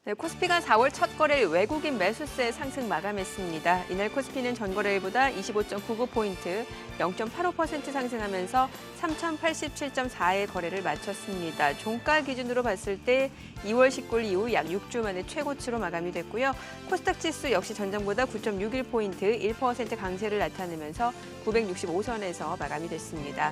네, 코스피가 4월 첫 거래일 외국인 매수세 상승 마감했습니다. 이날 코스피는 전거래일보다 25.99포인트, 0.85% 상승하면서 3,087.4의 거래를 마쳤습니다. 종가 기준으로 봤을 때 2월 19일 이후 약 6주 만에 최고치로 마감이 됐고요. 코스닥 지수 역시 전장보다 9.61포인트, 1% 강세를 나타내면서 965선에서 마감이 됐습니다.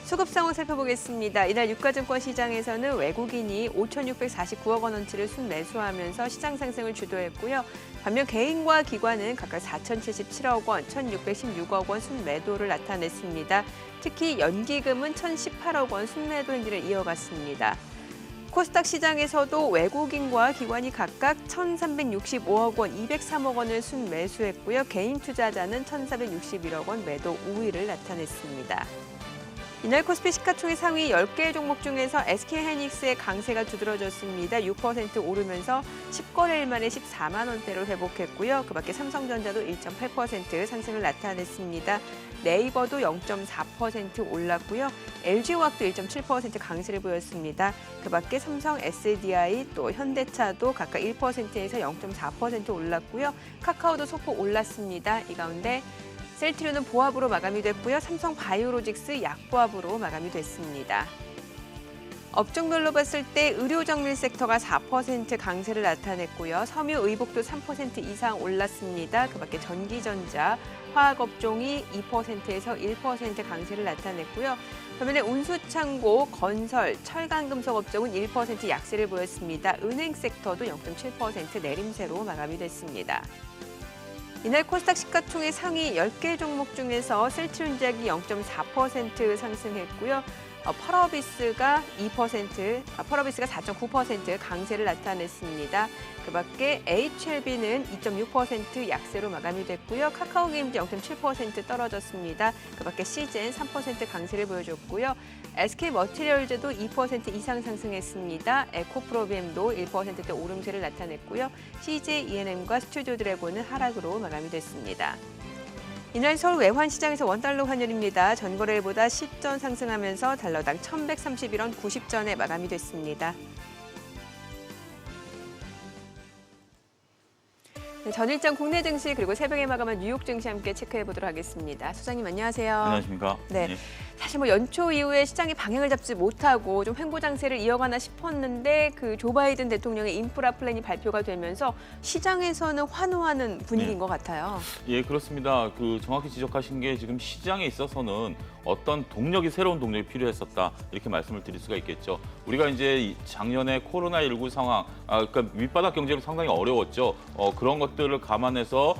수급 상황 살펴보겠습니다. 이날 유가증권 시장에서는 외국인이 5,649억 원어치를 순매수하면서 시장 상승을 주도했고요. 반면 개인과 기관은 각각 4,077억 원, 1,616억 원 순매도를 나타냈습니다. 특히 연기금은 1,018억 원 순매도 행진을 이어갔습니다. 코스닥 시장에서도 외국인과 기관이 각각 1,365억 원, 203억 원을 순매수했고요. 개인 투자자는 1,461억 원 매도 우위를 나타냈습니다. 이날 코스피 시가총액 상위 10개 종목 중에서 SK하이닉스의 강세가 두드러졌습니다. 6% 오르면서 10거래일 만에 14만 원대로 회복했고요. 그밖에 삼성전자도 1.8% 상승을 나타냈습니다. 네이버도 0.4% 올랐고요. LG화학도 1.7% 강세를 보였습니다. 그밖에 삼성, SDI 또 현대차도 각각 1%에서 0.4% 올랐고요. 카카오도 소폭 올랐습니다. 이 가운데 셀트리온은 보합으로 마감이 됐고요. 삼성 바이오로직스 약보합으로 마감이 됐습니다. 업종별로 봤을 때 의료정밀 섹터가 4% 강세를 나타냈고요. 섬유, 의복도 3% 이상 올랐습니다. 그밖에 전기전자, 화학업종이 2%에서 1% 강세를 나타냈고요. 반면에 운수창고, 건설, 철강금속 업종은 1% 약세를 보였습니다. 은행 섹터도 0.7% 내림세로 마감이 됐습니다. 이날 코스닥 시가총액 상위 10개 종목 중에서 셀트리온제약이 0.4% 상승했고요. 펄어비스가 4.9% 강세를 나타냈습니다. 그밖에 HLB는 2.6% 약세로 마감이 됐고요. 카카오게임즈 0.7% 떨어졌습니다. 그밖에 CGN 3% 강세를 보여줬고요. SK머티리얼즈도 2% 이상 상승했습니다. 에코프로비엠도 1%대 오름세를 나타냈고요. CJ ENM과 스튜디오 드래곤은 하락으로 마감이 됐습니다. 이날 서울 외환시장에서 원달러 환율입니다. 전거래일보다 10전 상승하면서 달러당 1,131원 90전에 마감이 됐습니다. 네, 전일장 국내 증시 그리고 새벽에 마감한 뉴욕 증시 함께 체크해 보도록 하겠습니다. 소장님 안녕하세요. 안녕하십니까? 네. 사실 연초 이후에 시장이 방향을 잡지 못하고 좀 횡보 장세를 이어가나 싶었는데 그 조 바이든 대통령의 인프라 플랜이 발표가 되면서 시장에서는 환호하는 분위기인 것 같아요. 예, 그렇습니다. 정확히 지적하신 게 지금 시장에 있어서는 어떤 동력이 새로운 동력이 필요했었다 이렇게 말씀을 드릴 수가 있겠죠. 우리가 이제 작년에 코로나19 상황, 그러니까 밑바닥 경제로 상당히 어려웠죠. 그런 것들을 감안해서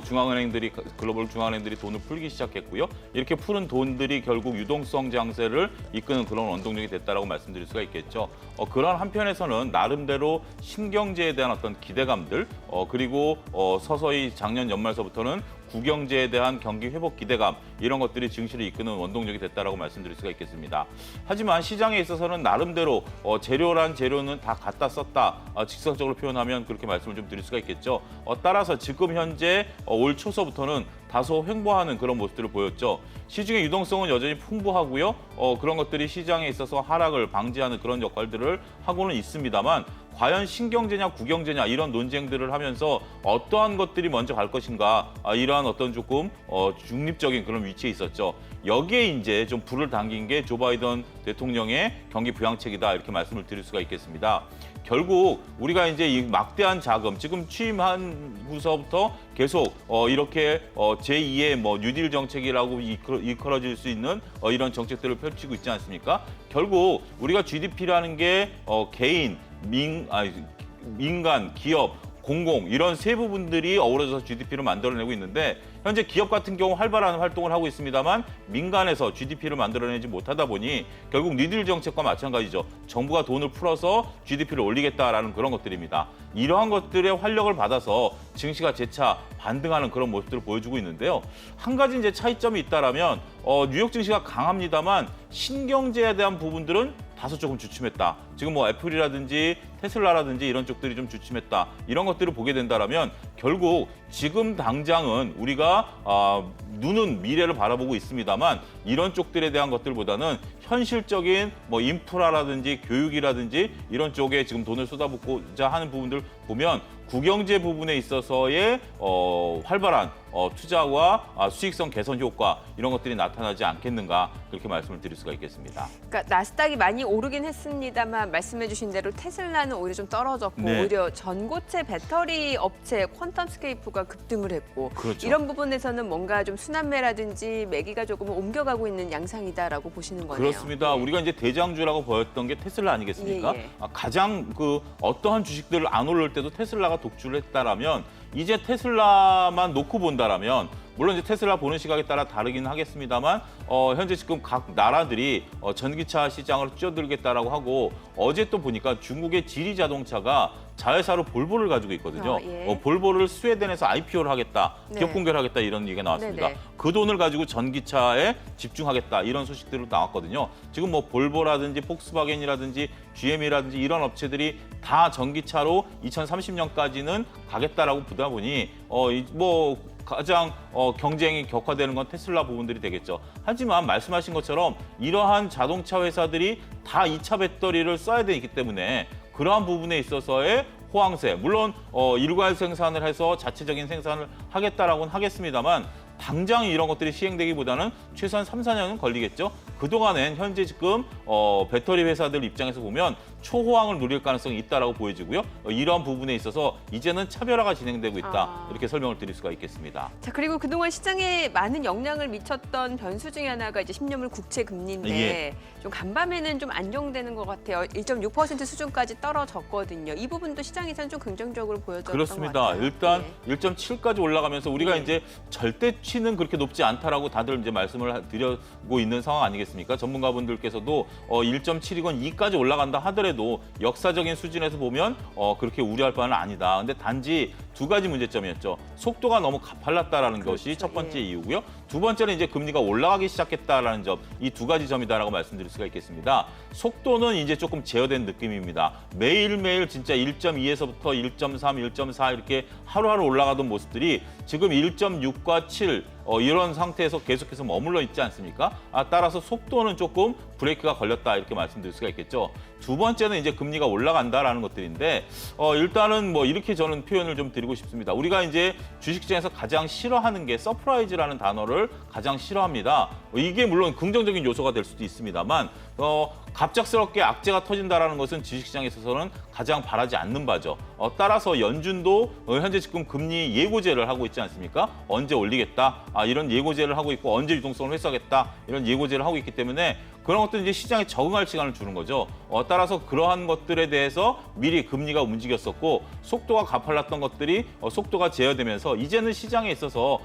중앙은행들이 글로벌 중앙은행들이 돈을 풀기 시작했고요. 이렇게 푸는 돈들이 결국 유동성 장세를 이끄는 그런 원동력이 됐다라고 말씀드릴 수가 있겠죠. 그런 한편에서는 나름대로 신경제에 대한 어떤 기대감들 그리고 서서히 작년 연말서부터는 구경제에 대한 경기 회복 기대감 이런 것들이 증시를 이끄는 원동력이 됐다라고 말씀드릴 수가 있겠습니다. 하지만 시장에 있어서는 나름대로 재료란 재료는 다 갖다 썼다. 직설적으로 표현하면 그렇게 말씀을 좀 드릴 수가 있겠죠. 따라서 지금 현재 올 초서부터는 다소 횡보하는 그런 모습들을 보였죠. 시중의 유동성은 여전히 풍부하고요. 그런 것들이 시장에 있어서 하락을 방지하는 그런 역할들을 하고는 있습니다만 과연 신경제냐 구경제냐 이런 논쟁들을 하면서 어떠한 것들이 먼저 갈 것인가 이러한 어떤 조금 중립적인 그런 위치에 있었죠. 여기에 이제 좀 불을 당긴 게 조 바이든 대통령의 경기 부양책이다 이렇게 말씀을 드릴 수가 있겠습니다. 결국 우리가 이제 이 막대한 자금 지금 취임한 후서부터 계속 이렇게 제2의 뉴딜 정책이라고 일컬어질 수 있는 이런 정책들을 펼치고 있지 않습니까? 결국 우리가 GDP라는 게 개인, 민간, 기업, 공공 이런 세 부분들이 어우러져서 GDP를 만들어내고 있는데 현재 기업 같은 경우 활발한 활동을 하고 있습니다만 민간에서 GDP를 만들어내지 못하다 보니 결국 니들 정책과 마찬가지죠. 정부가 돈을 풀어서 GDP를 올리겠다라는 그런 것들입니다. 이러한 것들의 활력을 받아서 증시가 재차 반등하는 그런 모습들을 보여주고 있는데요. 한 가지 이제 차이점이 있다라면 뉴욕 증시가 강합니다만 신경제에 대한 부분들은 다소 조금 주춤했다. 지금 뭐 애플이라든지 테슬라라든지 이런 쪽들이 좀 주춤했다. 이런 것들을 보게 된다라면 결국 지금 당장은 우리가 눈은 미래를 바라보고 있습니다만 이런 쪽들에 대한 것들보다는 현실적인 뭐 인프라라든지 교육이라든지 이런 쪽에 지금 돈을 쏟아붓고자 하는 부분들 보면 국영제 부분에 있어서의 활발한 투자와 수익성 개선 효과 이런 것들이 나타나지 않겠는가 그렇게 말씀을 드릴 수가 있겠습니다. 그러니까 나스닥이 많이 오르긴 했습니다만 말씀해 주신 대로 테슬라는 오히려 좀 떨어졌고 네. 오히려 전고체 배터리 업체 퀀텀스케이프가 급등을 했고 그렇죠. 이런 부분에서는 뭔가 좀 순환매라든지 매기가 조금 옮겨가고 있는 양상이다라고 보시는 거네요. 그렇습니다. 네. 우리가 이제 대장주라고 보였던 게 테슬라 아니겠습니까? 예, 예. 가장 어떠한 주식들을 안 오를 때도 테슬라가 독주를 했다라면 이제 테슬라만 놓고 본다라면 물론 이제 테슬라 보는 시각에 따라 다르긴 하겠습니다만 현재 지금 각 나라들이 전기차 시장을 뛰어들겠다라고 하고 어제 또 보니까 중국의 지리 자동차가 자회사로 볼보를 가지고 있거든요. 예. 볼보를 스웨덴에서 IPO를 하겠다, 네. 기업 공개를 하겠다 이런 얘기가 나왔습니다. 네네. 그 돈을 가지고 전기차에 집중하겠다 이런 소식들로 나왔거든요. 지금 뭐 볼보라든지 폭스바겐이라든지 GM이라든지 이런 업체들이 다 전기차로 2030년까지는 가겠다라고 보다 보니 뭐 가장 경쟁이 격화되는 건 테슬라 부분들이 되겠죠. 하지만 말씀하신 것처럼 이러한 자동차 회사들이 다 2차 배터리를 써야 되기 때문에 그러한 부분에 있어서의 호황세, 물론 일괄 생산을 해서 자체적인 생산을 하겠다라고는 하겠습니다만 당장 이런 것들이 시행되기보다는 최소한 3, 4년은 걸리겠죠. 그동안엔 현재 지금 배터리 회사들 입장에서 보면 초호황을 누릴 가능성이 있다라고 보여지고요. 이러한 부분에 있어서 이제는 차별화가 진행되고 있다. 이렇게 설명을 드릴 수가 있겠습니다. 자, 그리고 그동안 시장에 많은 영향을 미쳤던 변수 중에 하나가 이제 10년물 국채 금리인데 예. 좀 간밤에는 좀 안정되는 것 같아요. 1.6% 수준까지 떨어졌거든요. 이 부분도 시장에서는 좀 긍정적으로 보여졌던 그렇습니다. 것 같아요. 일단 예. 1.7까지 올라가면서 우리가 네. 이제 절대치는 그렇게 높지 않다라고 다들 이제 말씀을 드리고 있는 상황 아니겠습니까? 전문가분들께서도 1.7이건 2까지 올라간다 하더라도 역사적인 수준에서 보면 그렇게 우려할 바는 아니다. 근데 단지 두 가지 문제점이었죠. 속도가 너무 가팔랐다라는 그렇죠. 것이 첫 번째 예. 이유고요. 두 번째는 이제 금리가 올라가기 시작했다라는 점, 이 두 가지 점이다라고 말씀드릴 수가 있겠습니다. 속도는 이제 조금 제어된 느낌입니다. 매일매일 진짜 1.2에서부터 1.3, 1.4 이렇게 하루하루 올라가던 모습들이 지금 1.6과 7 이런 상태에서 계속해서 머물러 있지 않습니까? 따라서 속도는 조금 브레이크가 걸렸다 이렇게 말씀드릴 수가 있겠죠. 두 번째는 이제 금리가 올라간다라는 것들인데 일단은 뭐 이렇게 저는 표현을 좀 드리고 싶습니다. 우리가 이제 주식시장에서 가장 싫어하는 게 서프라이즈라는 단어를 가장 싫어합니다. 이게 물론 긍정적인 요소가 될 수도 있습니다만 갑작스럽게 악재가 터진다라는 것은 주식시장에 있어서는 가장 바라지 않는 바죠. 따라서 연준도 현재 지금 금리 예고제를 하고 있지 않습니까? 언제 올리겠다 이런 예고제를 하고 있고 언제 유동성을 회수하겠다 이런 예고제를 하고 있기 때문에 그런 것들은 이제 시장에 적응할 시간을 주는 거죠. 따라서 그러한 것들에 대해서 미리 금리가 움직였었고 속도가 가팔랐던 것들이 속도가 제어되면서 이제는 시장에 있어서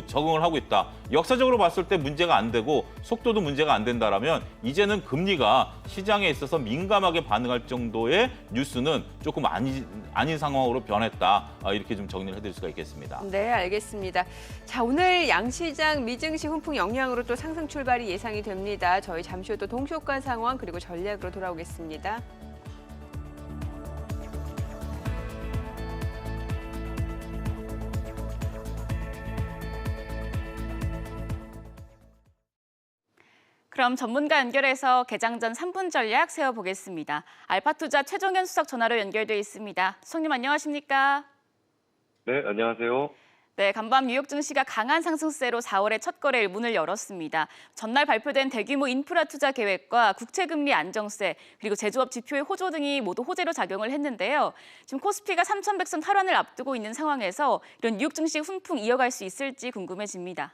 적응을 하고 있다. 역사적으로 봤을 때 문제가 안 되고 속도도 문제가 안 된다라면 이제는 금리가 시장에 있어서 민감하게 반응할 정도의 뉴스는 조금 아닌 상황으로 변했다. 이렇게 좀 정리를 해드릴 수가 있겠습니다. 네, 알겠습니다. 자, 오늘 양시장 미증시 훈풍 영향으로 또 상승 출발이 예상이 됩니다. 저희 잠시 후 또 동시효과 상황 그리고 전략으로 돌아오겠습니다. 그럼 전문가 연결해서 개장 전 3분 전략 세워보겠습니다. 알파투자 최종현 수석 전화로 연결돼 있습니다. 수석님 안녕하십니까? 네, 안녕하세요. 네, 간밤 뉴욕 증시가 강한 상승세로 4월의 첫 거래일 문을 열었습니다. 전날 발표된 대규모 인프라 투자 계획과 국채금리 안정세, 그리고 제조업 지표의 호조 등이 모두 호재로 작용을 했는데요. 지금 코스피가 3,100선 탈환을 앞두고 있는 상황에서 이런 뉴욕 증시 훈풍 이어갈 수 있을지 궁금해집니다.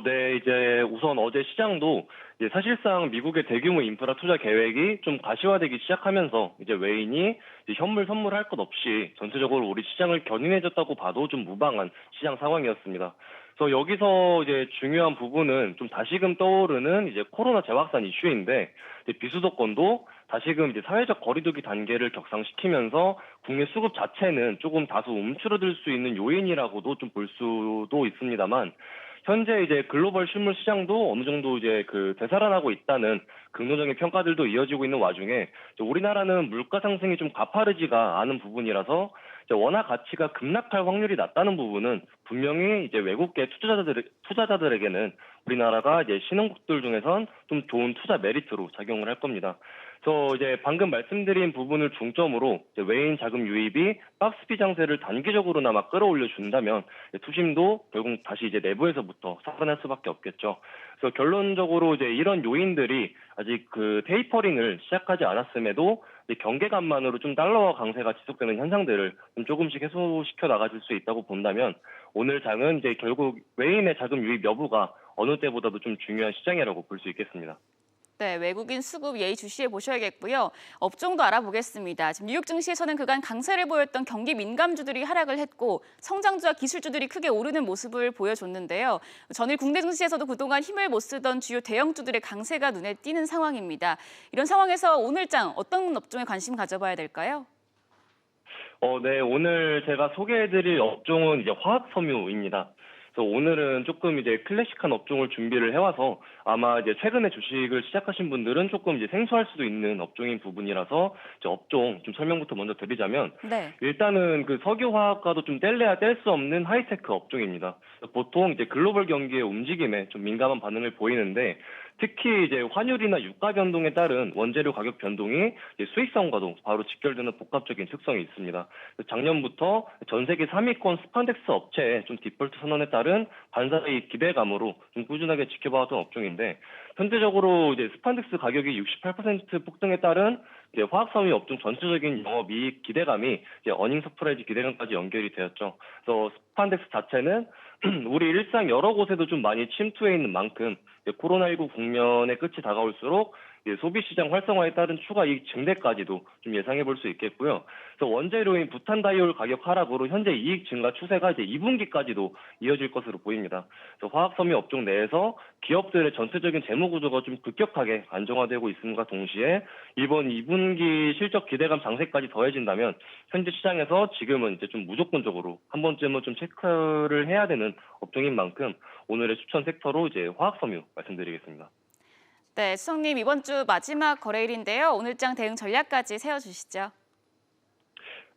네, 이제 우선 어제 시장도 이제 사실상 미국의 대규모 인프라 투자 계획이 좀 가시화되기 시작하면서 이제 외인이 이제 현물 선물할 것 없이 전체적으로 우리 시장을 견인해줬다고 봐도 좀 무방한 시장 상황이었습니다. 그래서 여기서 이제 중요한 부분은 좀 다시금 떠오르는 이제 코로나 재확산 이슈인데 이제 비수도권도 다시금 이제 사회적 거리두기 단계를 격상시키면서 국내 수급 자체는 조금 다소 움츠러들 수 있는 요인이라고도 좀 볼 수도 있습니다만 현재 이제 글로벌 실물 시장도 어느 정도 이제 되살아나고 있다는 긍정적인 평가들도 이어지고 있는 와중에 우리나라는 물가 상승이 좀 가파르지가 않은 부분이라서 원화 가치가 급락할 확률이 낮다는 부분은 분명히 이제 외국계 투자자들에게는 우리나라가 이제 신흥국들 중에선 좀 좋은 투자 메리트로 작용을 할 겁니다. 그래서 이제 방금 말씀드린 부분을 중점으로 이제 외인 자금 유입이 박스피 장세를 단기적으로나마 끌어올려 준다면 투심도 결국 다시 이제 내부에서부터 살아날 수밖에 없겠죠. 그래서 결론적으로 이제 이런 요인들이 아직 테이퍼링을 시작하지 않았음에도 이제 경계감만으로 좀 달러화 강세가 지속되는 현상들을 좀 조금씩 해소시켜 나가질 수 있다고 본다면 오늘 장은 이제 결국 외인의 자금 유입 여부가 어느 때보다도 좀 중요한 시장이라고 볼 수 있겠습니다. 네, 외국인 수급 예의 주시해 보셔야겠고요. 업종도 알아보겠습니다. 지금 뉴욕 증시에서는 그간 강세를 보였던 경기 민감주들이 하락을 했고 성장주와 기술주들이 크게 오르는 모습을 보여줬는데요. 전일 국내 증시에서도 그동안 힘을 못 쓰던 주요 대형주들의 강세가 눈에 띄는 상황입니다. 이런 상황에서 오늘장 어떤 업종에 관심 가져봐야 될까요? 네, 오늘 제가 소개해드릴 업종은 이제 화학섬유입니다. 그래서 오늘은 조금 이제 클래식한 업종을 준비를 해와서 아마 이제 최근에 주식을 시작하신 분들은 조금 이제 생소할 수도 있는 업종인 부분이라서 이제 업종 좀 설명부터 먼저 드리자면 네. 일단은 석유화학과도 좀 뗄래야 뗄 수 없는 하이테크 업종입니다. 보통 이제 글로벌 경기의 움직임에 좀 민감한 반응을 보이는데 특히 이제 환율이나 유가 변동에 따른 원재료 가격 변동이 이제 수익성과도 바로 직결되는 복합적인 특성이 있습니다. 작년부터 전 세계 3위권 스판덱스 업체의 좀 디폴트 선언에 따른 반사의 기대감으로 좀 꾸준하게 지켜봐왔던 업종인데 현재적으로 이제 스판덱스 가격이 68% 폭등에 따른 이제 화학섬유 업종 전체적인 영업이익 기대감이 이제 어닝 서프라이즈 기대감까지 연결이 되었죠. 그래서 스판덱스 자체는 우리 일상 여러 곳에도 좀 많이 침투해 있는 만큼 코로나19 국면의 끝이 다가올수록 소비시장 활성화에 따른 추가 이익 증대까지도 좀 예상해 볼 수 있겠고요. 그래서 원재료인 부탄 다이올 가격 하락으로 현재 이익 증가 추세가 이제 2분기까지도 이어질 것으로 보입니다. 그래서 화학섬유 업종 내에서 기업들의 전체적인 재무 구조가 좀 급격하게 안정화되고 있음과 동시에 이번 2분기 실적 기대감 장세까지 더해진다면 현재 시장에서 지금은 이제 좀 무조건적으로 한 번쯤은 좀 체크를 해야 되는 업종인 만큼 오늘의 추천 섹터로 이제 화학섬유 말씀드리겠습니다. 네, 수석님 이번 주 마지막 거래일인데요. 오늘장 대응 전략까지 세워주시죠.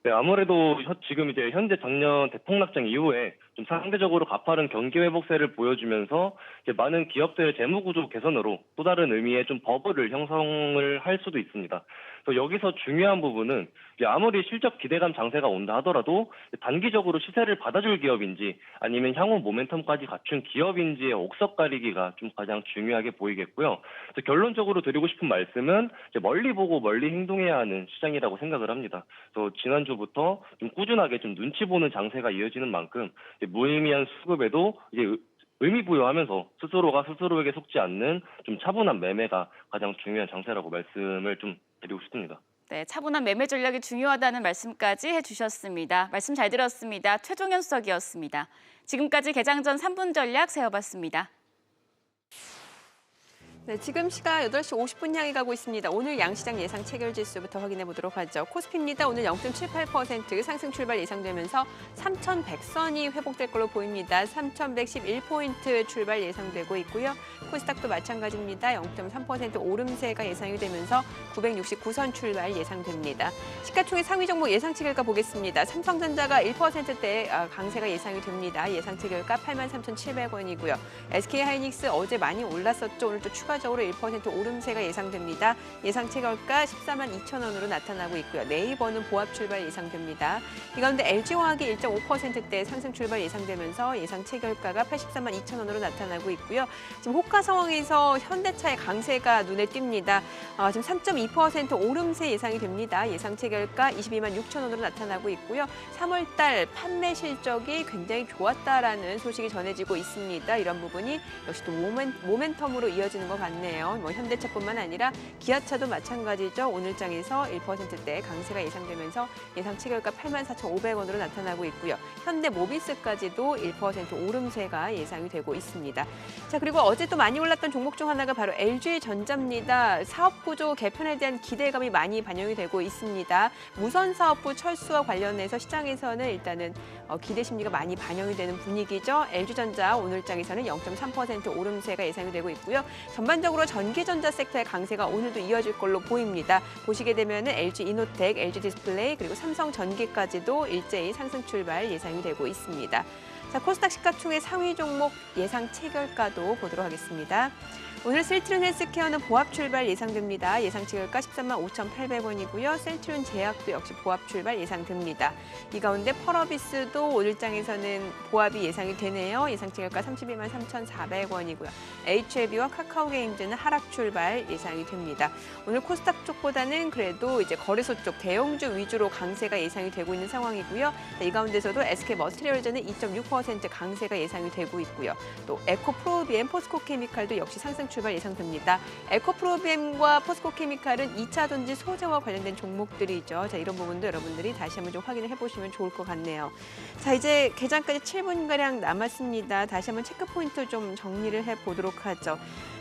네, 아무래도 지금 이제 현재 작년 대폭락장 이후에 좀 상대적으로 가파른 경기 회복세를 보여주면서 이제 많은 기업들의 재무 구조 개선으로 또 다른 의미의 좀 버블을 형성을 할 수도 있습니다. 그래서 여기서 중요한 부분은 아무리 실적 기대감 장세가 온다 하더라도 단기적으로 시세를 받아줄 기업인지 아니면 향후 모멘텀까지 갖춘 기업인지의 옥석 가리기가 좀 가장 중요하게 보이겠고요. 그래서 결론적으로 드리고 싶은 말씀은 이제 멀리 보고 멀리 행동해야 하는 시장이라고 생각을 합니다. 그래서 지난주부터 좀 꾸준하게 좀 눈치 보는 장세가 이어지는 만큼 무의미한 수급에도 이제 의미 부여하면서 스스로가 스스로에게 속지 않는 좀 차분한 매매가 가장 중요한 장세라고 말씀을 좀 드리고 싶습니다. 네, 차분한 매매 전략이 중요하다는 말씀까지 해주셨습니다. 말씀 잘 들었습니다. 최종현 수석이었습니다. 지금까지 개장 전 3분 전략 세워봤습니다. 네, 지금 시각 8시 50분 향해 가고 있습니다. 오늘 양시장 예상 체결 지수부터 확인해 보도록 하죠. 코스피입니다. 오늘 0.78% 상승 출발 예상되면서 3,100선이 회복될 걸로 보입니다. 3,111포인트 출발 예상되고 있고요. 코스닥도 마찬가지입니다. 0.3% 오름세가 예상이 되면서 969선 출발 예상됩니다. 시가총액 상위 종목 예상치 결과 보겠습니다. 삼성전자가 1%대 강세가 예상이 됩니다. 예상치 결과 83,700원이고요. SK하이닉스 어제 많이 올랐었죠. 오늘 또 추가적으로 1% 오름세가 예상됩니다. 예상치 결과 142,000원으로 나타나고 있고요. 네이버는 보합 출발 예상됩니다. 이 가운데 LG화학이 1.5%대 상승 출발 예상되면서 예상치 결과가 832,000원으로 나타나고 있고요. 지금 호가 상황에서 현대차의 강세가 눈에 띕니다. 지금 3.2% 오름세 예상이 됩니다. 예상치 결과 226,000원으로 나타나고 있고요. 3월 달 판매 실적이 굉장히 좋았다라는 소식이 전해지고 있습니다. 이런 부분이 역시 또 모멘텀으로 이어지는 것 같습니다. 같네요. 뭐 현대차뿐만 아니라 기아차도 마찬가지죠. 오늘장에서 1%대 강세가 예상되면서 예상 체결가 84,500원으로 나타나고 있고요. 현대모비스까지도 1% 오름세가 예상이 되고 있습니다. 자, 그리고 어제 또 많이 올랐던 종목 중 하나가 바로 LG전자입니다. 사업구조 개편에 대한 기대감이 많이 반영이 되고 있습니다. 무선사업부 철수와 관련해서 시장에서는 일단은 기대 심리가 많이 반영이 되는 분위기죠. LG전자 오늘장에서는 0.3% 오름세가 예상이 되고 있고요. 전반적으로 전기전자 섹터의 강세가 오늘도 이어질 걸로 보입니다. 보시게 되면 LG이노텍, LG디스플레이 그리고 삼성전기까지도 일제히 상승 출발 예상이 되고 있습니다. 자, 코스닥 시가총액 상위 종목 예상 체결가도 보도록 하겠습니다. 오늘 셀트리온 헬스케어는 보합 출발 예상됩니다. 예상 체결가 13만 5,800원이고요. 셀트리온 제약도 역시 보합 출발 예상됩니다. 이 가운데 펄어비스도 오늘장에서는 보합이 예상이 되네요. 예상 체결가 32만 3,400원이고요. HLB와 카카오게임즈는 하락 출발 예상이 됩니다. 오늘 코스닥 쪽보다는 그래도 이제 거래소 쪽 대형주 위주로 강세가 예상이 되고 있는 상황이고요. 이 가운데서도 SK머티리얼즈는 2.6% 강세가 예상이 되고 있고요. 또 에코프로비엠, 포스코케미칼도 역시 상승 출발 예상됩니다. 에코프로비엠과 포스코케미칼은 2차 전지 소재와 관련된 종목들이죠. 자, 이런 부분도 여러분들이 다시 한번 좀 확인을 해보시면 좋을 것 같네요. 자, 이제 개장까지 7분가량 남았습니다. 다시 한번 체크포인트 좀 정리를 해보도록 하죠.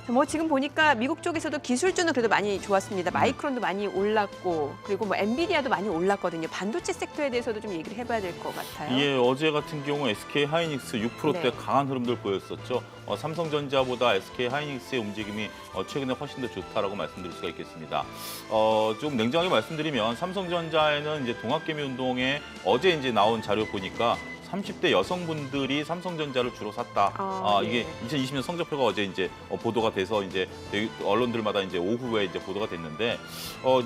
뭐 지금 보니까 미국 쪽에서도 기술주는 그래도 많이 좋았습니다. 마이크론도 많이 올랐고 그리고 뭐 엔비디아도 많이 올랐거든요. 반도체 섹터에 대해서도 좀 얘기를 해봐야 될 것 같아요. 예, 어제 같은 경우 SK 하이닉스 6%대 네. 강한 흐름들 보였었죠. 삼성전자보다 SK 하이닉스의 움직임이 최근에 훨씬 더 좋다라고 말씀드릴 수가 있겠습니다. 좀 냉정하게 말씀드리면 삼성전자에는 이제 동학개미 운동에 어제 이제 나온 자료 보니까 30대 여성분들이 삼성전자를 주로 샀다. 이게 2020년 성적표가 어제 이제 보도가 돼서 이제 언론들마다 이제 오후에 이제 보도가 됐는데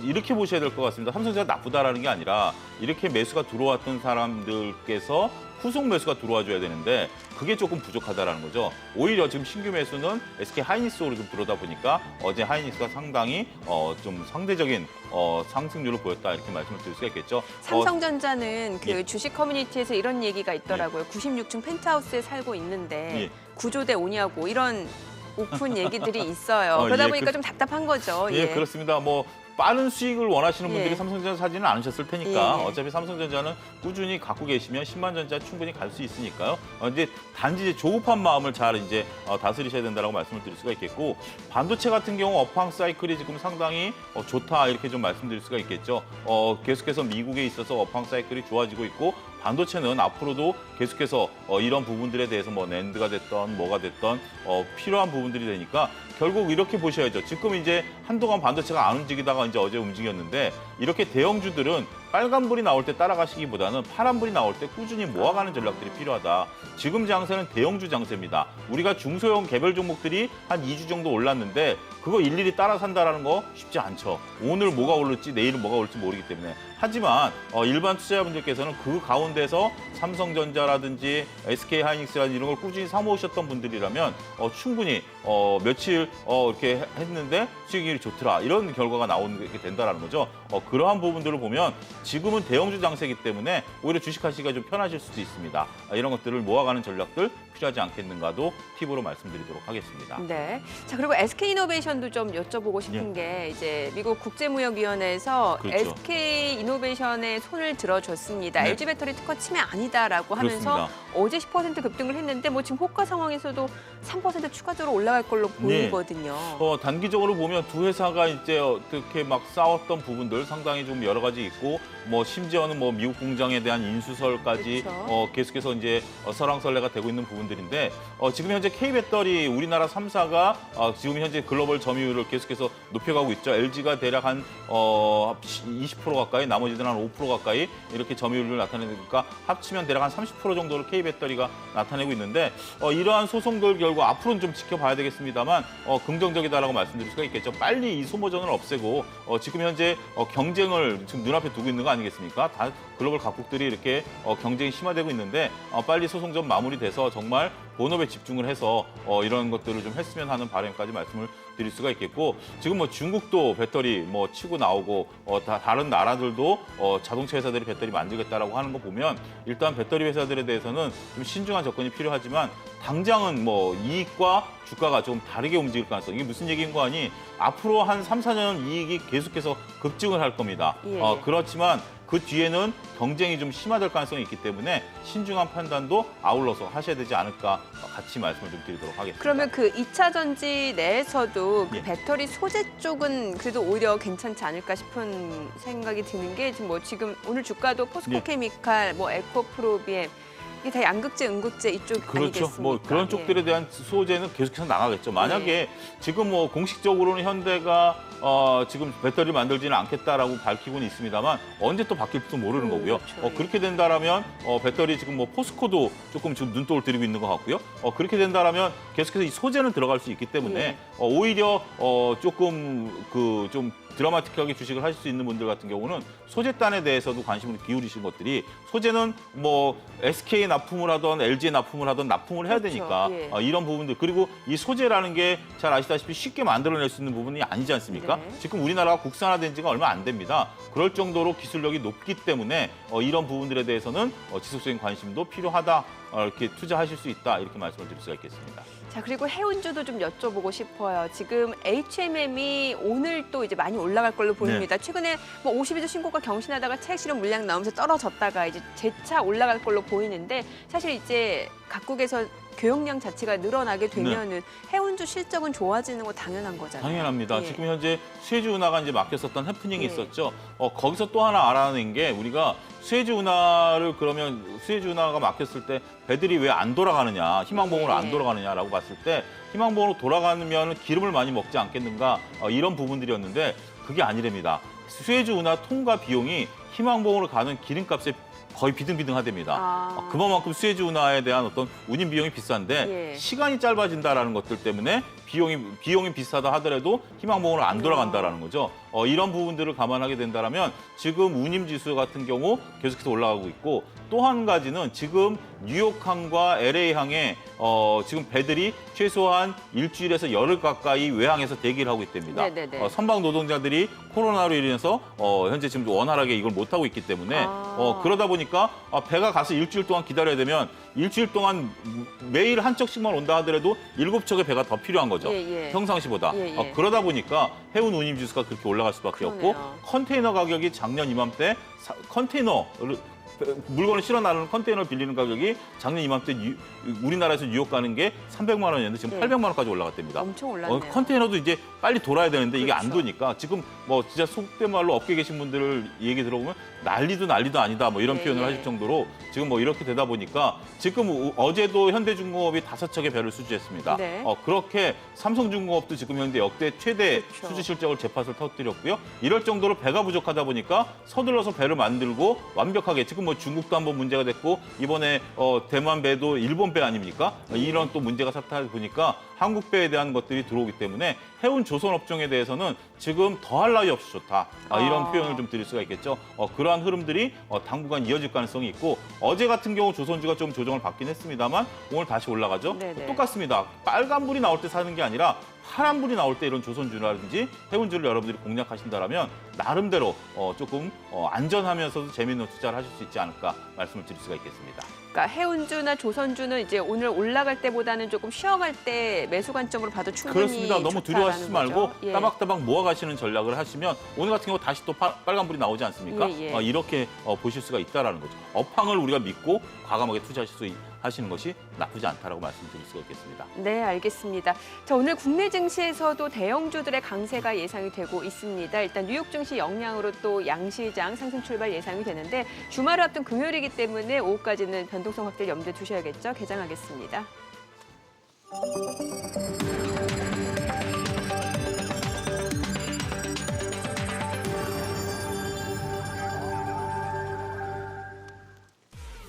이렇게 보셔야 될 것 같습니다. 삼성전자 나쁘다라는 게 아니라 이렇게 매수가 들어왔던 사람들께서 후속 매수가 들어와줘야 되는데 그게 조금 부족하다라는 거죠. 오히려 지금 신규 매수는 SK 하이닉스로 좀 들어오다 보니까 어제 하이닉스가 상당히 좀 상대적인 상승률을 보였다 이렇게 말씀을 드릴 수가 있겠죠. 삼성전자는 그 예. 주식 커뮤니티에서 이런 얘기가 있더라고요. 96층 펜트하우스에 살고 있는데 예. 구조대 오냐고 이런 오픈 얘기들이 있어요. 그러다 예, 보니까 좀 답답한 거죠. 예, 그렇습니다. 뭐 빠른 수익을 원하시는 분들이 예. 삼성전자 사지는 않으셨을 테니까 예. 어차피 삼성전자는 꾸준히 갖고 계시면 10만 전자 충분히 갈 수 있으니까요. 이제 단지 이제 조급한 마음을 잘 이제 다스리셔야 된다라고 말씀을 드릴 수가 있겠고 반도체 같은 경우 업황 사이클이 지금 상당히 좋다 이렇게 좀 말씀드릴 수가 있겠죠. 계속해서 미국에 있어서 업황 사이클이 좋아지고 있고 반도체는 앞으로도 계속해서 이런 부분들에 대해서 뭐 낸드가 됐던 뭐가 됐던 필요한 부분들이 되니까 결국 이렇게 보셔야죠. 지금 이제 한동안 반도체가 안 움직이다가 이제 어제 움직였는데 이렇게 대형주들은 빨간불이 나올 때 따라가시기보다는 파란불이 나올 때 꾸준히 모아가는 전략들이 필요하다. 지금 장세는 대형주 장세입니다. 우리가 중소형 개별 종목들이 한 2주 정도 올랐는데 그거 일일이 따라 산다라는 거 쉽지 않죠. 오늘 뭐가 오를지 내일은 뭐가 올지 모르기 때문에. 하지만 일반 투자자분들께서는 그 가운데서 삼성전자라든지 SK 하이닉스라든지 이런 걸 꾸준히 사모으셨던 분들이라면 충분히 며칠 이렇게 했는데 수익률이 좋더라. 이런 결과가 나오게 된다라는 거죠. 그러한 부분들을 보면 지금은 대형주 장세이기 때문에 오히려 주식하시기가 좀 편하실 수도 있습니다. 이런 것들을 모아가는 전략들 필요하지 않겠는가도 팁으로 말씀드리도록 하겠습니다. 네. 자, 그리고 SK이노베이션도 좀 여쭤보고 싶은 게 이제 미국 국제무역위원회에서 그렇죠. SK이노베이션에 손을 들어줬습니다. 네. LG 배터리 특허 침해 아니다라고 하면서 그렇습니다. 어제 10% 급등을 했는데 뭐 지금 호가 상황에서도 3% 추가적으로 올라갈 걸로 보이거든요. 단기적으로 보면 두 회사가 이제 어떻게 막 싸웠던 부분들 상당히 좀 여러 가지 있고 뭐 심지어는 뭐 미국 공장에 대한 인수설까지 그렇죠. 계속해서 이제 설왕설래가 되고 있는 부분들인데 지금 현재 K배터리 우리나라 3사가 지금 현재 글로벌 점유율을 계속해서 높여가고 있죠. LG가 대략 한 20% 가까이 나머지들은 한 5% 가까이 이렇게 점유율을 나타내니까 합치면 대략 한 30% 정도를 K배터리가 나타내고 있는데 이러한 소송들 결과 앞으로는 좀 지켜봐야 되겠습니다만 긍정적이다라고 말씀드릴 수가 있겠죠. 빨리 이 소모전을 없애고 지금 현재 경쟁을 지금 눈앞에 두고 있는 거 아니겠습니까? 다 글로벌 각국들이 이렇게 경쟁이 심화되고 있는데 빨리 소송 좀 마무리돼서 정말 본업에 집중을 해서 이런 것들을 좀 했으면 하는 바람까지 말씀을 드릴 수가 있겠고 지금 뭐 중국도 배터리 뭐 치고 나오고 다른 나라들도 자동차 회사들이 배터리 만들겠다라고 하는 거 보면 일단 배터리 회사들에 대해서는 좀 신중한 접근이 필요하지만 당장은 뭐 이익과 주가가 좀 다르게 움직일 가능성. 이게 무슨 얘기인 거 아니? 앞으로 한 3, 4년 이익이 계속해서 급증을 할 겁니다. 예. 그렇지만 그 뒤에는 경쟁이 좀 심화될 가능성이 있기 때문에 신중한 판단도 아울러서 하셔야 되지 않을까 같이 말씀을 좀 드리도록 하겠습니다. 그러면 그 2차 전지 내에서도 그 예. 배터리 소재 쪽은 그래도 오히려 괜찮지 않을까 싶은 생각이 드는 게 지금 오늘 주가도 포스코케미칼, 뭐 에코프로비엠 이게 다 양극재, 음극재 이쪽 그렇죠. 아니겠습니까? 뭐 그런 예. 쪽들에 대한 소재는 계속해서 나가겠죠. 만약에 지금 뭐 공식적으로는 현대가 지금 배터리를 만들지는 않겠다라고 밝히고는 있습니다만 언제 또 바뀔지도 모르는 거고요. 그렇죠. 예. 그렇게 된다라면 배터리 지금 뭐 포스코도 조금 지금 눈독을 들이고 있는 것 같고요. 그렇게 된다라면 계속해서 이 소재는 들어갈 수 있기 때문에 예. 오히려 조금 좀 드라마틱하게 주식을 하실 수 있는 분들 같은 경우는 소재단에 대해서도 관심을 기울이신 것들이 소재는 뭐 SK 납품을 하던 LG 납품을 하던 납품을 해야 그렇죠. 되니까 예. 이런 부분들 그리고 이 소재라는 게 잘 아시다시피 쉽게 만들어낼 수 있는 부분이 아니지 않습니까? 네. 지금 우리나라가 국산화된 지가 얼마 안 됩니다. 그럴 정도로 기술력이 높기 때문에 이런 부분들에 대해서는 지속적인 관심도 필요하다. 이렇게 투자하실 수 있다. 이렇게 말씀을 드릴 수가 있겠습니다. 자, 그리고 해운주도 좀 여쭤보고 싶어요. 지금 HMM이 오늘 또 이제 많이 올라갈 걸로 보입니다. 최근에 뭐 52주 신고가 경신하다가 차익 실현 물량 나오면서 떨어졌다가 이제 재차 올라갈 걸로 보이는데 사실 이제 각국에서 교역량 자체가 늘어나게 되면은 해운주 실적은 좋아지는 거 당연한 거잖아요. 당연합니다. 예. 지금 현재 수에즈 운하가 이제 막혔었던 해프닝이 예. 있었죠. 거기서 또 하나 알아낸 게 우리가 수에즈 운하를 그러면 수에즈 운하가 막혔을 때 배들이 왜 안 돌아가느냐, 희망봉으로 예. 안 돌아가느냐라고 봤을 때 희망봉으로 돌아가면 기름을 많이 먹지 않겠는가 이런 부분들이었는데 그게 아니랍니다. 수에즈 운하 통과 비용이 희망봉으로 가는 기름값에 거의 비등비등하답니다. 그만큼 수에즈 운하에 대한 어떤 운임 비용이 비싼데 예. 시간이 짧아진다라는 것들 때문에 비용이 비싸다 하더라도 희망봉으로 안 돌아간다라는 거죠. 이런 부분들을 감안하게 된다면 지금 운임 지수 같은 경우 계속해서 올라가고 있고 또 한 가지는 지금 뉴욕항과 LA항에 지금 배들이 최소한 일주일에서 열흘 가까이 외항에서 대기를 하고 있답니다. 네네네. 선박 노동자들이 코로나로 인해서 현재 지금 원활하게 이걸 못 하고 있기 때문에 그러다 보니까 배가 가서 일주일 동안 기다려야 되면 일주일 동안 매일 한 척씩만 온다 하더라도 7척의 배가 더 필요한 거죠. 예, 예. 평상시보다. 예, 예. 그러다 보니까 해운 운임 지수가 그렇게 올라갈 수밖에 그러네요. 없고 컨테이너 가격이 작년 이맘때 컨테이너를 물건을 실어 나르는 컨테이너를 빌리는 가격이 작년 이맘때 우리나라에서 뉴욕 가는 게 300만 원이었는데 지금 네. 800만 원까지 올라갔답니다. 엄청 올랐네요. 컨테이너도 이제 빨리 돌아야 되는데 이게 안 그렇죠. 도니까 지금 뭐 진짜 속된 말로 업계 계신 분들 얘기 들어보면 난리도 아니다 뭐 이런 예, 표현을 예. 하실 정도로 지금 뭐 이렇게 되다 보니까 지금 어제도 현대중공업이 5척의 배를 수주했습니다. 네. 그렇게 삼성중공업도 지금 현재 역대 최대 그렇죠. 수주 실적을 재팟을 터뜨렸고요. 이럴 정도로 배가 부족하다 보니까 서둘러서 배를 만들고 완벽하게 지금 뭐 중국도 한번 문제가 됐고 이번에 대만 배도 일본 배 아닙니까? 이런 또 문제가 사타하다 보니까 한국 배에 대한 것들이 들어오기 때문에 해운 조선 업종에 대해서는 지금 더할 나위 없이 좋다. 이런 표현을 좀 드릴 수가 있겠죠. 그러한 흐름들이 당분간 이어질 가능성이 있고 어제 같은 경우 조선주가 좀 조정을 받긴 했습니다만 오늘 다시 올라가죠. 네네. 똑같습니다. 빨간불이 나올 때 사는 게 아니라 파란불이 나올 때 이런 조선주라든지 해운주를 여러분들이 공략하신다면 나름대로 조금 안전하면서도 재미있는 투자를 하실 수 있지 않을까 말씀을 드릴 수가 있겠습니다. 그러니까 해운주나 조선주는 이제 오늘 올라갈 때보다는 조금 쉬어갈 때 매수 관점으로 봐도 충분히 그렇습니다. 너무 좋다라는 두려워하시지 말고 거죠. 예. 따박따박 모아가시는 전략을 하시면 오늘 같은 경우 다시 또 빨간불이 나오지 않습니까? 예, 예. 이렇게 보실 수가 있다라는 거죠. 업황을 우리가 믿고 과감하게 투자하시는 것이 나쁘지 않다라고 말씀드릴 수가 있겠습니다. 네, 알겠습니다. 자, 오늘 국내 증시에서도 대형주들의 강세가 예상이 되고 있습니다. 일단 뉴욕 증시 영향으로 또 양시장 상승 출발 예상이 되는데 주말을 앞둔 금요일이기 때문에 오후까지는 변동성 확대를 염두에 두셔야겠죠. 개장하겠습니다.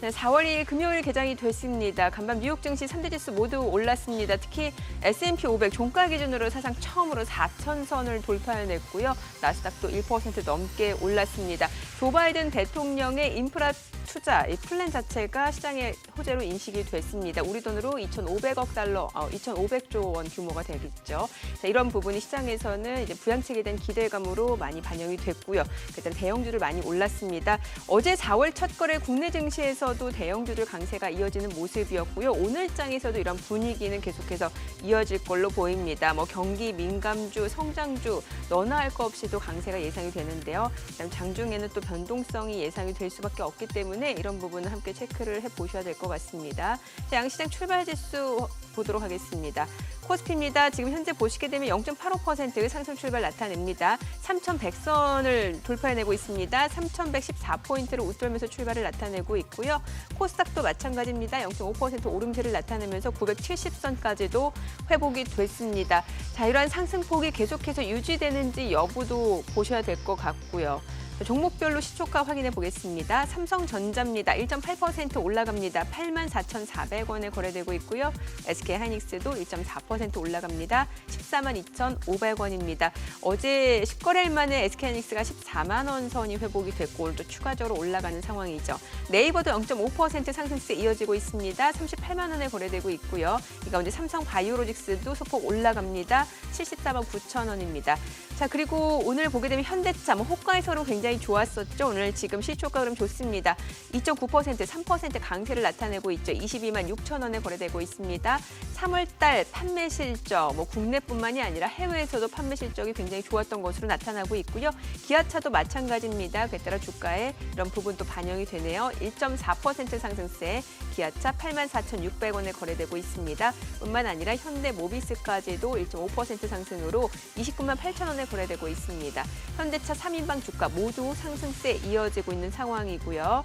네, 4월 2일 금요일 개장이 됐습니다. 간밤 뉴욕 증시 3대 지수 모두 올랐습니다. 특히 S&P 500 종가 기준으로 사상 처음으로 4,000선을 돌파해냈고요. 나스닥도 1% 넘게 올랐습니다. 조 바이든 대통령의 인프라 투자 이 플랜 자체가 시장의 호재로 인식이 됐습니다. 우리 돈으로 2,500억 달러, 2,500조 원 규모가 되겠죠. 자, 이런 부분이 시장에서는 이제 부양책에 대한 기대감으로 많이 반영이 됐고요. 일단 대형주들 많이 올랐습니다. 어제 4월 첫 거래 국내 증시에서도 대형주들 강세가 이어지는 모습이었고요. 오늘장에서도 이런 분위기는 계속해서 이어질 걸로 보입니다. 뭐 경기 민감주, 성장주 너나 할 거 없이도 강세가 예상이 되는데요. 그다음 장중에는 또 변동성이 예상이 될 수밖에 없기 때문에 이런 부분은 함께 체크를 해보셔야 될 것 같습니다. 자, 양시장 출발 지수 보도록 하겠습니다. 코스피입니다. 지금 현재 보시게 되면 0.85% 상승 출발 나타냅니다. 3,100선을 돌파해내고 있습니다. 3,114포인트를 웃돌면서 출발을 나타내고 있고요. 코스닥도 마찬가지입니다. 0.5% 오름세를 나타내면서 970선까지도 회복이 됐습니다. 자, 이러한 상승폭이 계속해서 유지되는지 여부도 보셔야 될 것 같고요. 종목별로 시초가 확인해 보겠습니다. 삼성전자입니다. 1.8% 올라갑니다. 84,400원에 거래되고 있고요. SK하이닉스도 1.4% 올라갑니다. 142,500원입니다. 어제 10거래일 만에 SK하이닉스가 14만 원 선이 회복이 됐고 오늘도 추가적으로 올라가는 상황이죠. 네이버도 0.5% 상승세 이어지고 있습니다. 38만 원에 거래되고 있고요. 이 가운데 삼성바이오로직스도 소폭 올라갑니다. 74만 9천 원입니다. 자, 그리고 오늘 보게 되면 현대차, 호가에서는 굉장히 좋았었죠. 오늘 지금 시초가 흐름 좋습니다. 2.9%, 3% 강세를 나타내고 있죠. 22만 6천 원에 거래되고 있습니다. 3월 달 판매 실적, 국내뿐만이 아니라 해외에서도 판매 실적이 굉장히 좋았던 것으로 나타나고 있고요. 기아차도 마찬가지입니다. 그에 따라 주가에 이런 부분도 반영이 되네요. 1.4% 상승세, 기아차 84,600원에 거래되고 있습니다. 뿐만 아니라 현대모비스까지도 1.5% 상승으로 29만 8천 원에 거래되고 있습니다. 현대차 3인방 주가 모두 상승세 이어지고 있는 상황이고요.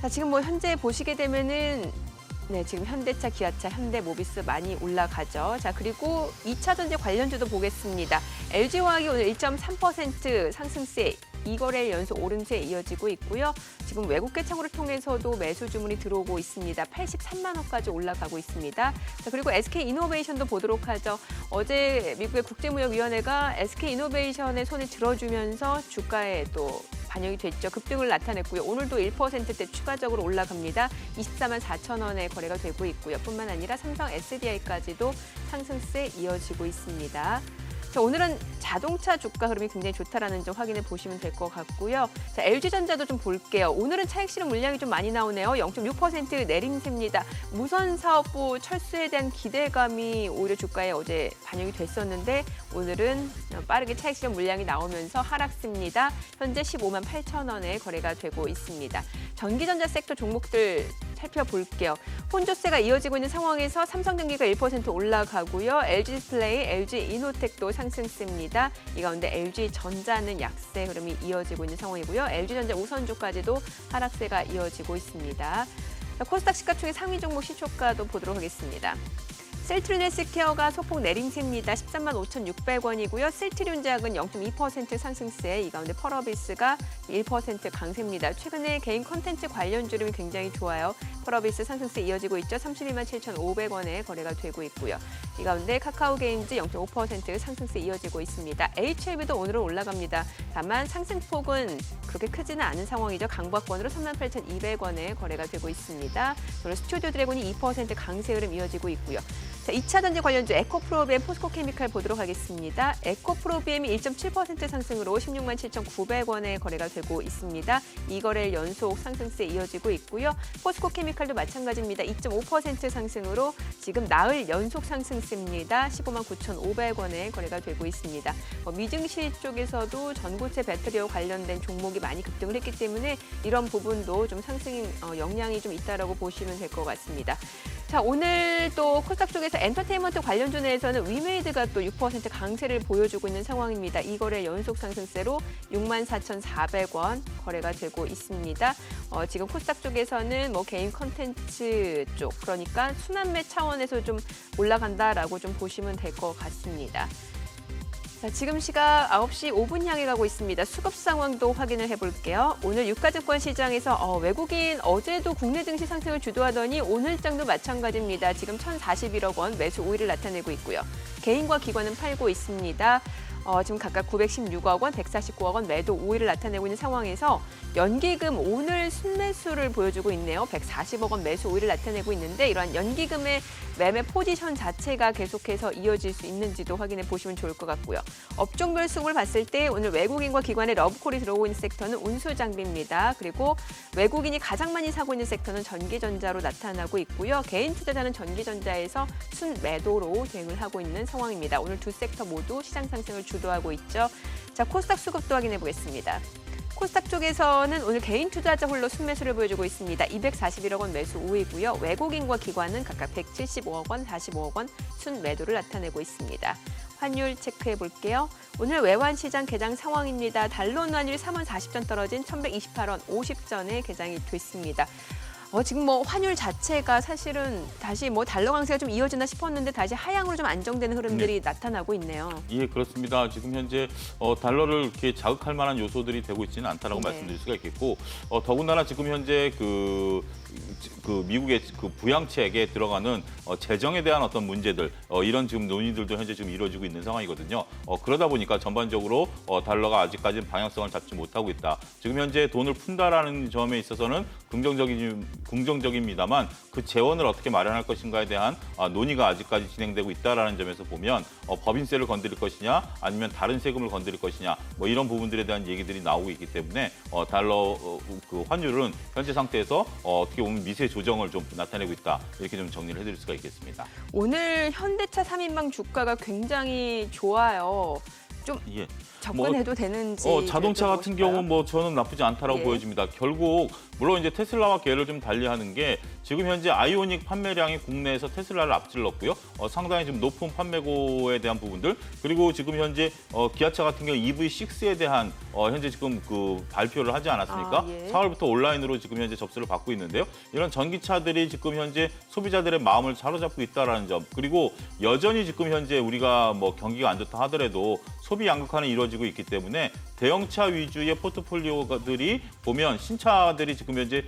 자, 지금 현재 보시게 되면은 지금 현대차, 기아차, 현대모비스 많이 올라가죠. 자, 그리고 2차 전지 관련주도 보겠습니다. LG화학이 오늘 1.3% 상승세, 2거래일 연속 오름세에 이어지고 있고요. 지금 외국계 창구를 통해서도 매수 주문이 들어오고 있습니다. 83만 원까지 올라가고 있습니다. 자, 그리고 SK이노베이션도 보도록 하죠. 어제 미국의 국제무역위원회가 SK이노베이션의 손을 들어주면서 주가에 또 반영이 됐죠. 급등을 나타냈고요. 오늘도 1%대 추가적으로 올라갑니다. 24만 4천 원에 거래가 되고 있고요. 뿐만 아니라 삼성 SDI까지도 상승세 이어지고 있습니다. 자, 오늘은 자동차 주가 흐름이 굉장히 좋다라는 점 확인해 보시면 될 것 같고요. 자, LG전자도 좀 볼게요. 오늘은 차익 실현 물량이 좀 많이 나오네요. 0.6% 내림세입니다. 무선사업부 철수에 대한 기대감이 오히려 주가에 어제 반영이 됐었는데 오늘은 빠르게 차익 실현 물량이 나오면서 하락세입니다. 현재 15만 8천 원에 거래가 되고 있습니다. 전기전자 섹터 종목들 살펴볼게요. 혼조세가 이어지고 있는 상황에서 삼성전기가 1% 올라가고요. LG디스플레이, LG이노텍도 상승세입니다. 이 가운데 LG전자는 약세 흐름이 이어지고 있는 상황이고요. LG전자 우선주까지도 하락세가 이어지고 있습니다. 자, 코스닥 시가총액 상위 종목 시초가도 보도록 하겠습니다. 셀트리온 헬스케어가 소폭 내림세입니다. 13만 5,600원이고요. 셀트리온제약은 0.2% 상승세, 이 가운데 펄어비스가 1% 강세입니다. 최근에 개인 콘텐츠 관련 주름이 굉장히 좋아요. 펄어비스 상승세 이어지고 있죠. 32만 7,500원에 거래가 되고 있고요. 이 가운데 카카오게임즈 0.5% 상승세 이어지고 있습니다. HLB도 오늘은 올라갑니다. 다만 상승폭은 그렇게 크지는 않은 상황이죠. 강박권으로 38,200원에 거래가 되고 있습니다. 오늘 스튜디오 드래곤이 2% 강세 흐름 이어지고 있고요. 자, 2차 전지 관련주 에코프로비엠, 포스코케미칼 보도록 하겠습니다. 에코프로비엠이 1.7% 상승으로 16만 7,900원에 거래가 되고 있습니다. 2거래일 연속 상승세 이어지고 있고요. 포스코케미칼도 마찬가지입니다. 2.5% 상승으로 지금 나흘 연속 상승세입니다. 15만 9,500원에 거래가 되고 있습니다. 미증시 쪽에서도 전고체 배터리와 관련된 종목이 많이 급등을 했기 때문에 이런 부분도 좀 상승 영향이 좀 있다라고 보시면 될 것 같습니다. 자, 오늘 또 코스닥 쪽에서 엔터테인먼트 관련주 내에서는 위메이드가 또 6% 강세를 보여주고 있는 상황입니다. 2거래 연속 상승세로 64,400원 거래가 되고 있습니다. 지금 코스닥 쪽에서는 개인 컨텐츠 쪽, 그러니까 순환매 차원에서 좀 올라간다라고 좀 보시면 될 것 같습니다. 자, 지금 시각 9시 5분 향해 가고 있습니다. 수급 상황도 확인을 해볼게요. 오늘 유가증권 시장에서 외국인 어제도 국내 증시 상승을 주도하더니 오늘장도 마찬가지입니다. 지금 1,041억 원 매수 우위를 나타내고 있고요. 개인과 기관은 팔고 있습니다. 지금 각각 916억 원, 149억 원 매도 우위를 나타내고 있는 상황에서 연기금 오늘 순매수를 보여주고 있네요. 140억 원 매수 우위를 나타내고 있는데 이러한 연기금의 매매 포지션 자체가 계속해서 이어질 수 있는지도 확인해 보시면 좋을 것 같고요. 업종별 수급을 봤을 때 오늘 외국인과 기관의 러브콜이 들어오고 있는 섹터는 운수장비입니다. 그리고 외국인이 가장 많이 사고 있는 섹터는 전기전자로 나타나고 있고요. 개인 투자자는 전기전자에서 순매도로 대응을 하고 있는 상황입니다. 오늘 두 섹터 모두 시장 상승을 주도하고 있죠. 자, 코스닥 수급도 확인해 보겠습니다. 코스닥 쪽에서는 오늘 개인 투자자 홀로 순매수를 보여주고 있습니다. 241억 원 매수 우위고요. 외국인과 기관은 각각 175억 원, 45억 원 순매도를 나타내고 있습니다. 환율 체크해 볼게요. 오늘 외환 시장 개장 상황입니다. 달러 환율이 3원 40전 떨어진 1128원 50전에 개장이 됐습니다. 지금 뭐 환율 자체가 사실은 다시 뭐 달러 강세가 좀 이어지나 싶었는데 다시 하향으로 좀 안정되는 흐름들이 나타나고 있네요. 예, 그렇습니다. 지금 현재 달러를 이렇게 자극할 만한 요소들이 되고 있지는 않다라고 말씀드릴 수가 있겠고, 더군다나 지금 현재 그 미국의 그 부양책에 들어가는 재정에 대한 어떤 문제들, 이런 지금 논의들도 현재 지금 이루어지고 있는 상황이거든요. 그러다 보니까 전반적으로 달러가 아직까지는 방향성을 잡지 못하고 있다. 지금 현재 돈을 푼다라는 점에 있어서는 긍정적입니다만 그 재원을 어떻게 마련할 것인가에 대한 논의가 아직까지 진행되고 있다라는 점에서 보면 법인세를 건드릴 것이냐 아니면 다른 세금을 건드릴 것이냐 뭐 이런 부분들에 대한 얘기들이 나오고 있기 때문에 달러 그 환율은 현재 상태에서 어떻게 보면 미세 조정을 좀 나타내고 있다. 이렇게 좀 정리를 해드릴 수가 있겠습니다. 오늘 현대차 3인방 주가가 굉장히 좋아요. 좀 예. 접근해도 되는지. 자동차 같은 경우는 뭐 저는 나쁘지 않다라고 예. 보여집니다. 결국 물론 이제 테슬라와 계를 좀 달리하는 게 지금 현재 아이오닉 판매량이 국내에서 테슬라를 앞질렀고요. 상당히 좀 높은 판매고에 대한 부분들 그리고 지금 현재 기아차 같은 경우 EV6에 대한 현재 지금 그 발표를 하지 않았습니까? 예. 4월부터 온라인으로 지금 현재 접수를 받고 있는데요. 이런 전기차들이 지금 현재 소비자들의 마음을 사로잡고 있다라는 점 그리고 여전히 지금 현재 우리가 뭐 경기가 안 좋다 하더라도 소비 양극화는 이루어지고 있기 때문에 대형차 위주의 포트폴리오들이 보면 신차들이 지금 현재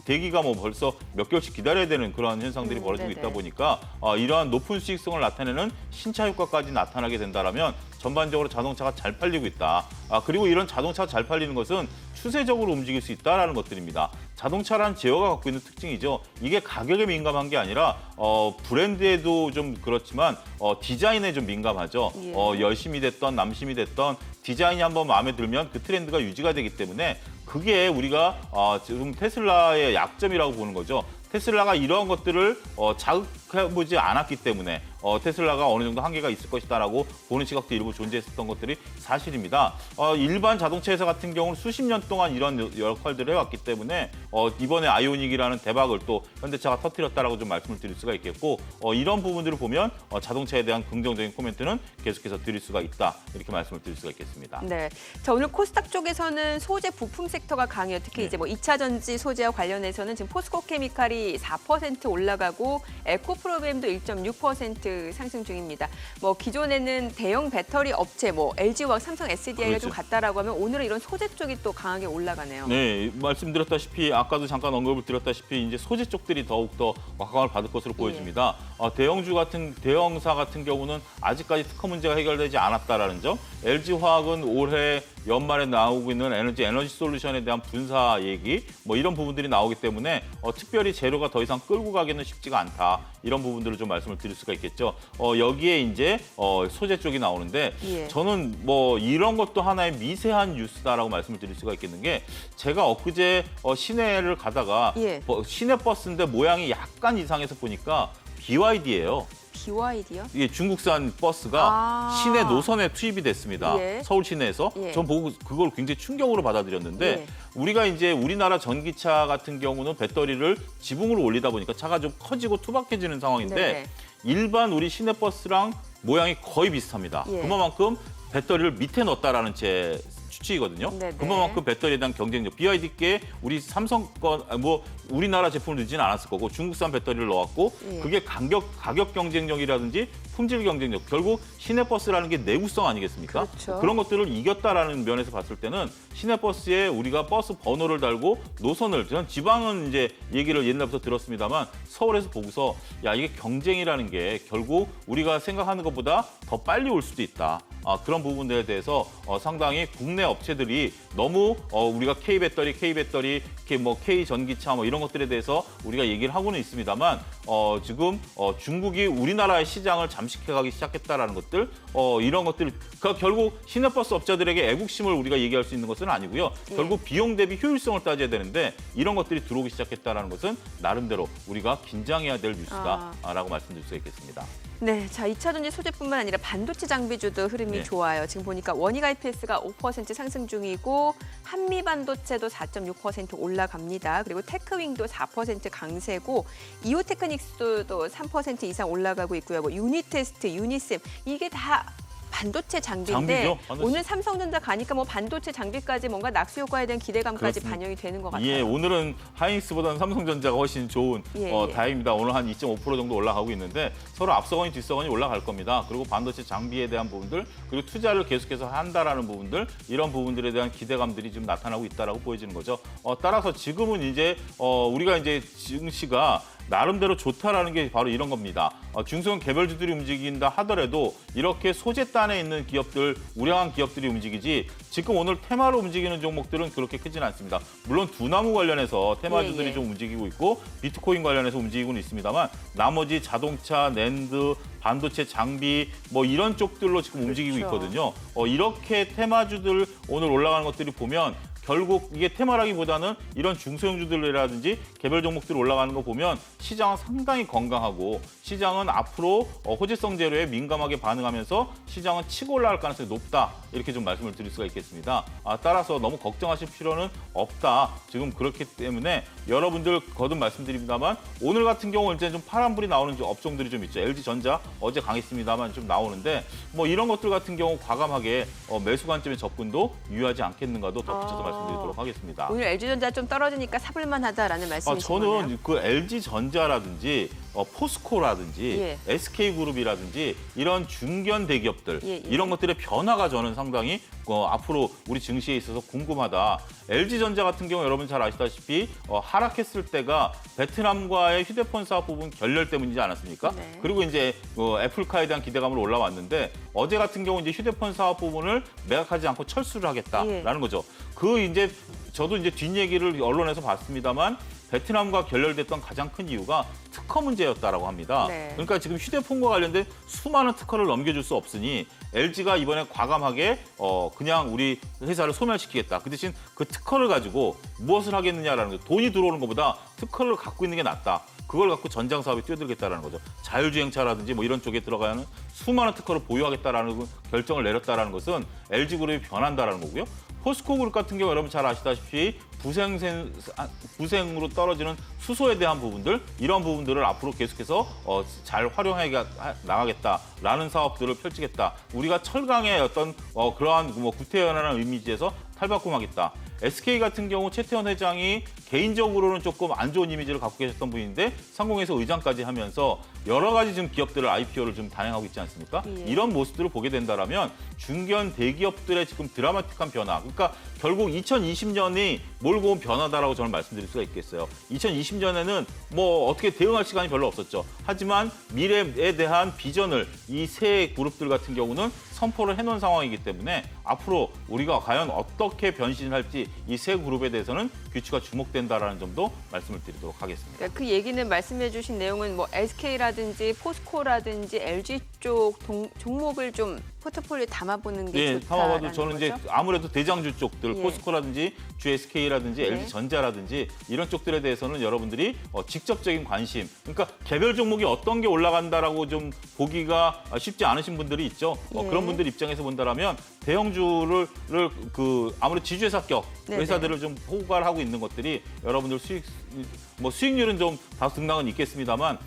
대기가 뭐 벌써 몇 개월씩 기다려야 되는 그런 현상들이 벌어지고 네네. 있다 보니까 이러한 높은 수익성을 나타내는 신차 효과까지 나타나게 된다라면 전반적으로 자동차가 잘 팔리고 있다. 그리고 이런 자동차가 잘 팔리는 것은 추세적으로 움직일 수 있다라는 것들입니다. 자동차란 제어가 갖고 있는 특징이죠. 이게 가격에 민감한 게 아니라 브랜드에도 좀 그렇지만 디자인에 좀 민감하죠. 예. 여심이 됐던 남심이 됐던 디자인이 한번 마음에 들면 그 트렌드가 유지가 되기 때문에 그게 우리가 지금 테슬라의 약점이라고 보는 거죠. 테슬라가 이러한 것들을 자극해보지 않았기 때문에 테슬라가 어느 정도 한계가 있을 것이다라고 보는 시각도 일부 존재했었던 것들이 사실입니다. 일반 자동차 회사 같은 경우는 수십 년 동안 이런 역할들을 해왔기 때문에 이번에 아이오닉이라는 대박을 또 현대차가 터뜨렸다라고 좀 말씀을 드릴 수가 있겠고 이런 부분들을 보면 자동차에 대한 긍정적인 코멘트는 계속해서 드릴 수가 있다. 이렇게 말씀을 드릴 수가 있겠습니다. 네. 자, 오늘 코스닥 쪽에서는 소재 부품 섹터가 강해요. 특히 네. 이제 뭐 2차 전지 소재와 관련해서는 지금 포스코 케미칼이 4% 올라가고 에코프로비엠도 1.6% 상승 중입니다. 뭐 기존에는 대형 배터리 업체 뭐 LG화학, 삼성 SDI가 좀 그렇죠. 같다라고 하면 오늘은 이런 소재 쪽이 또 강하게 올라가네요. 네, 말씀드렸다시피 아까도 잠깐 언급을 드렸다시피 이제 소재 쪽들이 더욱더 각광을 받을 것으로 보여집니다. 대형사 같은 경우는 아직까지 특허 문제가 해결되지 않았다라는 점. LG화학은 올해 연말에 나오고 있는 에너지 솔루션에 대한 분사 얘기 뭐 이런 부분들이 나오기 때문에 특별히 재료가 더 이상 끌고 가기는 쉽지가 않다. 이런 부분들을 좀 말씀을 드릴 수가 있겠죠. 여기에 이제 소재 쪽이 나오는데 예. 저는 뭐 이런 것도 하나의 미세한 뉴스다라고 말씀을 드릴 수가 있겠는 게 제가 엊그제 시내를 가다가 예. 시내 버스인데 모양이 약간 이상해서 보니까 BYD예요. BYD요? 이게 중국산 버스가 시내 노선에 투입이 됐습니다. 예. 서울 시내에서. 예. 전 보고 그걸 굉장히 충격으로 받아들였는데 예. 우리가 이제 우리나라 전기차 같은 경우는 배터리를 지붕으로 올리다 보니까 차가 좀 커지고 투박해지는 상황인데 네네. 일반 우리 시내 버스랑 모양이 거의 비슷합니다. 예. 그만큼 배터리를 밑에 넣었다라는 제 추측이거든요. 네네. 그만큼 배터리에 대한 경쟁력. BYD께 우리 삼성 뭐 우리나라 제품을 넣지는 않았을 거고 중국산 배터리를 넣었고 예. 그게 가격 경쟁력이라든지 품질 경쟁력. 결국 시내버스라는 게 내구성 아니겠습니까? 그렇죠. 그런 것들을 이겼다라는 면에서 봤을 때는 시내버스에 우리가 버스 번호를 달고 노선을 저는 지방은 이제 얘기를 옛날부터 들었습니다만 서울에서 보고서 야 이게 경쟁이라는 게 결국 우리가 생각하는 것보다 더 빨리 올 수도 있다. 그런 부분들에 대해서 상당히 국내 업체들이 너무 우리가 K배터리, K전기차 뭐 이런 것들에 대해서 우리가 얘기를 하고는 있습니다만 지금 중국이 우리나라의 시장을 잠식해가기 시작했다라는 것들 이런 것들 그러니까 결국 시내버스 업자들에게 애국심을 우리가 얘기할 수 있는 것은 아니고요. 결국 비용 대비 효율성을 따져야 되는데 이런 것들이 들어오기 시작했다라는 것은 나름대로 우리가 긴장해야 될 뉴스다라고 말씀드릴 수 있겠습니다. 네, 자 2차 전지 소재뿐만 아니라 반도체 장비주도 흐름이 네. 좋아요. 지금 보니까 원익 IPS가 5% 상승 중이고 한미 반도체도 4.6% 올라갑니다. 그리고 테크윙도 4% 강세고 이오테크닉스도 3% 이상 올라가고 있고요. 뭐 유니테스트, 유니셈 이게 다 반도체 장비인데 장비죠, 반도체. 오늘 삼성전자 가니까 뭐 반도체 장비까지 뭔가 낙수 효과에 대한 기대감까지 그렇습니다. 반영이 되는 것 같아요. 예, 오늘은 하이닉스보다는 삼성전자가 훨씬 좋은 예. 다행입니다. 오늘 한 2.5% 정도 올라가고 있는데 서로 앞서거니 뒤서거니 올라갈 겁니다. 그리고 반도체 장비에 대한 부분들 그리고 투자를 계속해서 한다라는 부분들 이런 부분들에 대한 기대감들이 지금 나타나고 있다라고 보여지는 거죠. 따라서 지금은 이제 우리가 이제 증시가 나름대로 좋다라는 게 바로 이런 겁니다. 중소형 개별주들이 움직인다 하더라도 이렇게 소재단에 있는 기업들, 우량한 기업들이 움직이지 지금 오늘 테마로 움직이는 종목들은 그렇게 크지는 않습니다. 물론 두나무 관련해서 테마주들이 예. 좀 움직이고 있고 비트코인 관련해서 움직이고는 있습니다만 나머지 자동차, 낸드, 반도체 장비 뭐 이런 쪽들로 지금 움직이고 그렇죠. 있거든요. 이렇게 테마주들 오늘 올라가는 것들이 보면 결국 이게 테마라기보다는 이런 중소형주들이라든지 개별 종목들 올라가는 거 보면 시장은 상당히 건강하고 시장은 앞으로 호재성 재료에 민감하게 반응하면서 시장은 치고 올라갈 가능성이 높다. 이렇게 좀 말씀을 드릴 수가 있겠습니다. 따라서 너무 걱정하실 필요는 없다. 지금 그렇기 때문에 여러분들 거듭 말씀드립니다만 오늘 같은 경우는 이제 좀 파란불이 나오는 업종들이 좀 있죠. LG전자 어제 강했습니다만 좀 나오는데 뭐 이런 것들 같은 경우 과감하게 매수 관점의 접근도 유효하지 않겠는가도 덧붙여서 말씀드리도록 하겠습니다. 오늘 LG전자 좀 떨어지니까 사볼만하다라는 말씀이신 거네요. 저는 그 LG전자라든지 포스코라든지 예. SK그룹이라든지 이런 중견 대기업들 예. 이런 것들의 변화가 저는 상당히 앞으로 우리 증시에 있어서 궁금하다. LG전자 같은 경우 여러분 잘 아시다시피 하락했을 때가 베트남과의 휴대폰 사업 부분 결렬 때문이지 않았습니까? 네. 그리고 이제 애플카에 대한 기대감으로 올라왔는데 어제 같은 경우 이제 휴대폰 사업 부분을 매각하지 않고 철수를 하겠다라는 거죠. 이제 저도 이제 뒷얘기를 언론에서 봤습니다만 베트남과 결렬됐던 가장 큰 이유가 특허 문제였다라고 합니다. 네. 그러니까 지금 휴대폰과 관련된 수많은 특허를 넘겨줄 수 없으니 LG가 이번에 과감하게 그냥 우리 회사를 소멸시키겠다. 그 대신 그 특허를 가지고 무엇을 하겠느냐라는 거죠. 돈이 들어오는 것보다 특허를 갖고 있는 게 낫다. 그걸 갖고 전장 사업에 뛰어들겠다라는 거죠. 자율주행차라든지 뭐 이런 쪽에 들어가는 수많은 특허를 보유하겠다라는 결정을 내렸다라는 것은 LG그룹이 변한다라는 거고요. 포스코그룹 같은 경우 여러분 잘 아시다시피 부생으로 떨어지는 수소에 대한 부분들 이런 부분들을 앞으로 계속해서 잘 활용해 나가겠다라는 사업들을 펼치겠다. 우리가 철강의 어떤 그러한 뭐 구태연화라는 이미지에서 탈바꿈하겠다. SK 같은 경우 최태원 회장이 개인적으로는 조금 안 좋은 이미지를 갖고 계셨던 분인데 상공에서 의장까지 하면서 여러 가지 지금 기업들을 IPO를 좀 단행하고 있지 않습니까? 예. 이런 모습들을 보게 된다라면 중견 대기업들의 지금 드라마틱한 변화. 그러니까 결국 2020년이 몰고 온 변화다라고 저는 말씀드릴 수가 있겠어요. 2020년에는 뭐 어떻게 대응할 시간이 별로 없었죠. 하지만 미래에 대한 비전을 이 세 그룹들 같은 경우는 선포를 해놓은 상황이기 때문에 앞으로 우리가 과연 어떻게 변신할지 이 세 그룹에 대해서는 귀추가 주목된다라는 점도 말씀을 드리도록 하겠습니다. 그러니까 그 얘기는 말씀해주신 내용은 뭐 SK라든지 포스코라든지 LG 쪽 종목을 좀 포트폴리오에 담아보는 게 네, 좋다라는 담아봐도 저는 이제 거죠? 아무래도 대장주 쪽들, 예. 포스코라든지 GSK라든지 네. LG전자라든지 이런 쪽들에 대해서는 여러분들이 직접적인 관심, 그러니까 개별 종목이 어떤 게 올라간다라고 좀 보기가 쉽지 않으신 분들이 있죠. 예. 그런 분들 입장에서 본다라면 대형주를 아무래도 지주회사격 네네. 회사들을 좀 포괄하고 있는 것들이 여러분들 수익률은 좀 다소 등락은 있겠습니다만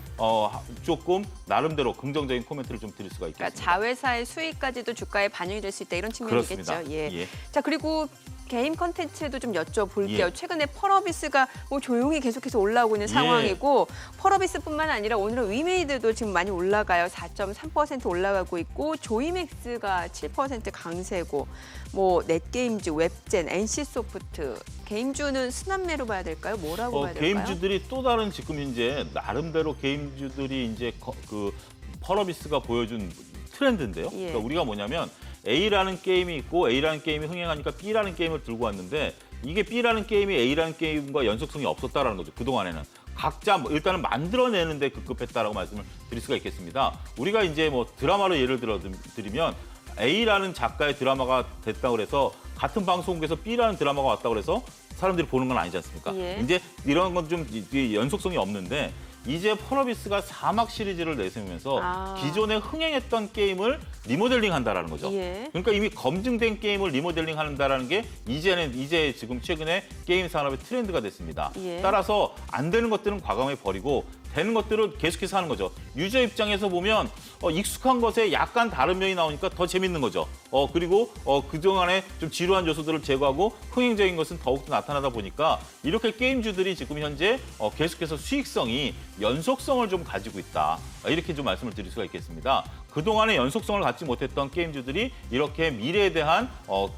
조금 나름대로 긍정적인 코멘트를 좀 드릴 수가 있겠습니다. 그러니까 자회사의 수익까지도 주가에 반영이 될 수 있다 이런 측면이겠죠. 그렇습니다. 예. 자 그리고 게임 컨텐츠도 좀 여쭤볼게요. 예. 최근에 펄어비스가 뭐 조용히 계속해서 올라오고 있는 예. 상황이고 펄어비스뿐만 아니라 오늘은 위메이드도 지금 많이 올라가요. 4.3% 올라가고 있고 조이맥스가 7% 강세고 뭐 넷게임즈, 웹젠, NC소프트 게임주는 순환매로 봐야 될까요? 뭐라고 봐야 될까요? 게임주들이 또 다른 지금 이제 나름대로 게임주들이 이제 그 펄어비스가 보여준 트렌드인데요. 예. 그러니까 우리가 뭐냐면 A라는 게임이 있고 A라는 게임이 흥행하니까 B라는 게임을 들고 왔는데 이게 B라는 게임이 A라는 게임과 연속성이 없었다라는 거죠. 그동안에는. 각자 일단은 만들어내는데 급급했다라고 말씀을 드릴 수가 있겠습니다. 우리가 이제 뭐 드라마로 예를 들어 드리면 A라는 작가의 드라마가 됐다고 그래서 같은 방송국에서 B라는 드라마가 왔다고 그래서 사람들이 보는 건 아니지 않습니까? 예. 이제 이런 건 좀 연속성이 없는데 이제 펄어비스가 4막 시리즈를 내세우면서 기존에 흥행했던 게임을 리모델링 한다라는 거죠. 예. 그러니까 이미 검증된 게임을 리모델링 한다라는 게 이제 지금 최근에 게임 산업의 트렌드가 됐습니다. 예. 따라서 안 되는 것들은 과감히 버리고 되는 것들은 계속해서 하는 거죠. 유저 입장에서 보면 익숙한 것에 약간 다른 면이 나오니까 더 재밌는 거죠. 그리고 그동안에 좀 지루한 요소들을 제거하고 흥행적인 것은 더욱더 나타나다 보니까 이렇게 게임주들이 지금 현재 계속해서 수익성이 연속성을 좀 가지고 있다. 이렇게 좀 말씀을 드릴 수가 있겠습니다. 그동안에 연속성을 갖지 못했던 게임주들이 이렇게 미래에 대한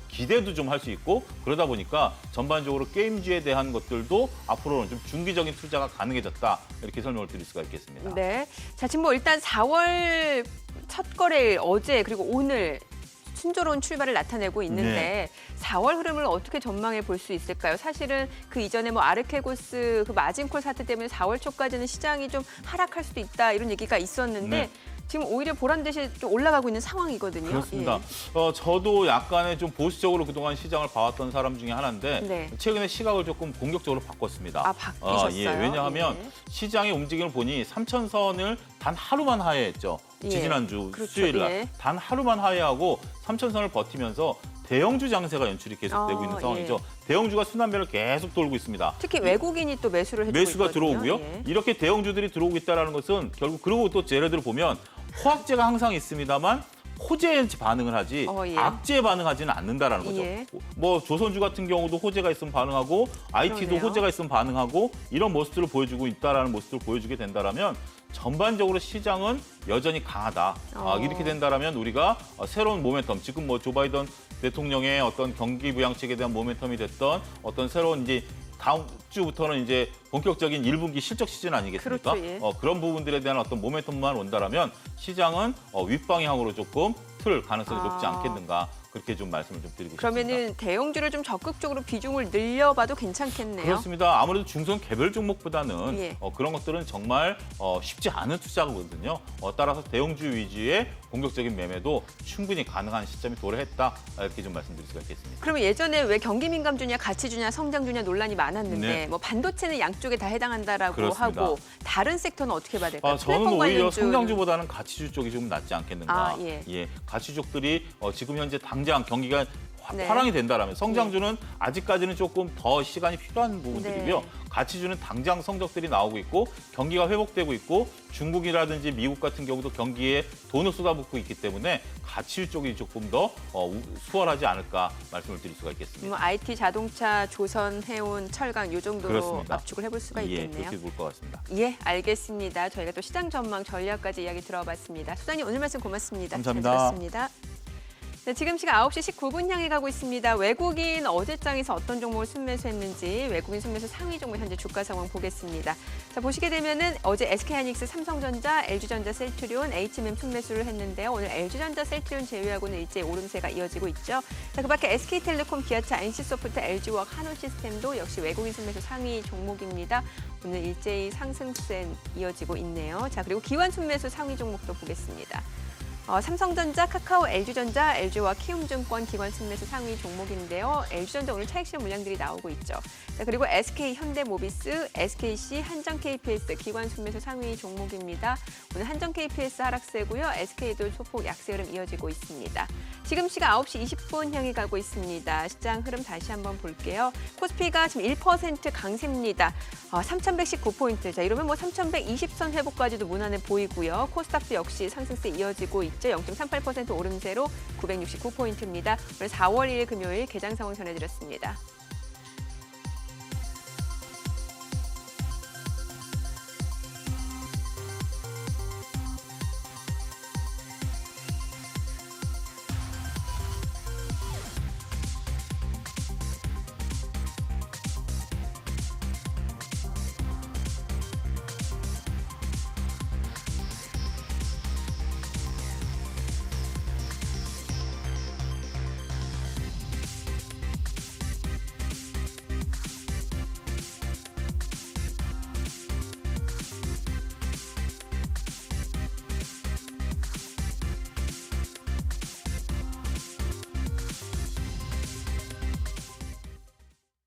기대도 좀 할 수 있고 그러다 보니까 전반적으로 게임주에 대한 것들도 앞으로는 좀 중기적인 투자가 가능해졌다. 이렇게 설명을 드릴 수가 있겠습니다. 네. 자, 지금 뭐 일단 4월 첫 거래일 어제 그리고 오늘 순조로운 출발을 나타내고 있는데 4월 흐름을 어떻게 전망해 볼 수 있을까요? 사실은 그 이전에 뭐 아르케고스 그 마진콜 사태 때문에 4월 초까지는 시장이 좀 하락할 수도 있다 이런 얘기가 있었는데 지금 오히려 보란 듯이 좀 올라가고 있는 상황이거든요. 그렇습니다. 저도 약간의 좀 보수적으로 그동안 시장을 봐왔던 사람 중에 하나인데 최근에 시각을 조금 공격적으로 바꿨습니다. 아, 바뀌셨어요? 왜냐하면 시장의 움직임을 보니 3,000선을 단 하루만 하회했죠. 지지난주 그렇죠. 수요일 날. 단 하루만 하회하고 3,000선을 버티면서 대형주 장세가 연출이 계속되고 있는 상황이죠. 대형주가 순환매를 계속 돌고 있습니다. 특히 외국인이 또 매수를 해주고 매수가 있거든요. 들어오고요. 이렇게 대형주들이 들어오고 있다는 것은 결국 그리고 또 예를 들어 보면 호황제가 항상 있습니다만 호재에 반응을 하지 악재에 반응하지는 않는다라는 거죠. 뭐 조선주 같은 경우도 호재가 있으면 반응하고 IT도 그러네요. 호재가 있으면 반응하고 이런 모습들을 보여주고 있다라는 모습들을 보여주게 된다라면 전반적으로 시장은 여전히 강하다. 이렇게 된다라면 우리가 새로운 모멘텀, 지금 뭐 조 바이든 대통령의 어떤 경기 부양책에 대한 모멘텀이 됐던 어떤 새로운 이제 다음 주부터는 이제 본격적인 1분기 실적 시즌 아니겠습니까? 그렇죠, 그런 부분들에 대한 어떤 모멘텀만 온다라면 시장은 윗방향으로 조금 틀 가능성이 높지 않겠는가. 그렇게 좀 말씀을 좀 드리고 싶습니다. 그러면은 대형주를 좀 적극적으로 비중을 늘려봐도 괜찮겠네요. 그렇습니다. 아무래도 중소형 개별 종목보다는 그런 것들은 정말 쉽지 않은 투자거든요. 따라서 대형주 위주의 공격적인 매매도 충분히 가능한 시점이 도래했다. 이렇게 좀 말씀드릴 수가 있겠습니다. 그러면 예전에 왜 경기 민감주냐, 가치주냐, 성장주냐 논란이 많았는데 뭐 반도체는 양쪽에 다 해당한다라고 그렇습니다. 하고 다른 섹터는 어떻게 봐야 될까요? 저는 플랫폼 오히려 관련주는. 성장주보다는 가치주 쪽이 좀 낫지 않겠는가. 가치주들이 지금 현재 당장 경기가 화랑이 된다라면 성장주는 아직까지는 조금 더 시간이 필요한 부분들이고요. 가치주는 당장 성적들이 나오고 있고 경기가 회복되고 있고 중국이라든지 미국 같은 경우도 경기에 돈을 쏟아붓고 있기 때문에 가치주 쪽이 조금 더 수월하지 않을까 말씀을 드릴 수가 있겠습니다. 뭐 IT, 자동차, 조선, 해운, 철강 이 정도로 그렇습니다. 압축을 해볼 수가 있겠네요. 그렇게 볼 것 같습니다. 알겠습니다. 저희가 또 시장 전망 전략까지 이야기 들어봤습니다. 소장님 오늘 말씀 고맙습니다. 감사합니다. 잘 들었습니다. 네, 지금 시각 9시 19분 향해 가고 있습니다. 외국인 어제장에서 어떤 종목을 순매수했는지 외국인 순매수 상위 종목 현재 주가 상황 보겠습니다. 자, 보시게 되면은 어제 SK하이닉스, 삼성전자, LG전자, 셀트리온, HMM 순매수를 했는데요. 오늘 LG전자, 셀트리온 제외하고는 일제히 오름세가 이어지고 있죠. 자, 그밖에 SK텔레콤, 기아차, NC소프트, LG화학, 한올시스템도 역시 외국인 순매수 상위 종목입니다. 오늘 일제히 상승세 이어지고 있네요. 자, 그리고 기관 순매수 상위 종목도 보겠습니다. 삼성전자, 카카오, LG전자, LG와 키움증권 기관 순매수 상위 종목인데요. LG전자 오늘 차익 실현 물량들이 나오고 있죠. 자, 그리고 SK 현대모비스, SKC, 한정 KPS 기관 순매수 상위 종목입니다. 오늘 한정 KPS 하락세고요. SK도 소폭 약세 흐름 이어지고 있습니다. 지금 시각 9시 20분 향해 가고 있습니다. 시장 흐름 다시 한번 볼게요. 코스피가 지금 1% 강세입니다. 3,119포인트. 자, 이러면 뭐 3,120선 회복까지도 무난해 보이고요. 코스닥도 역시 상승세 이어지고 있죠. 0.38% 오름세로 969포인트입니다. 오늘 4월 1일 금요일 개장 상황 전해드렸습니다.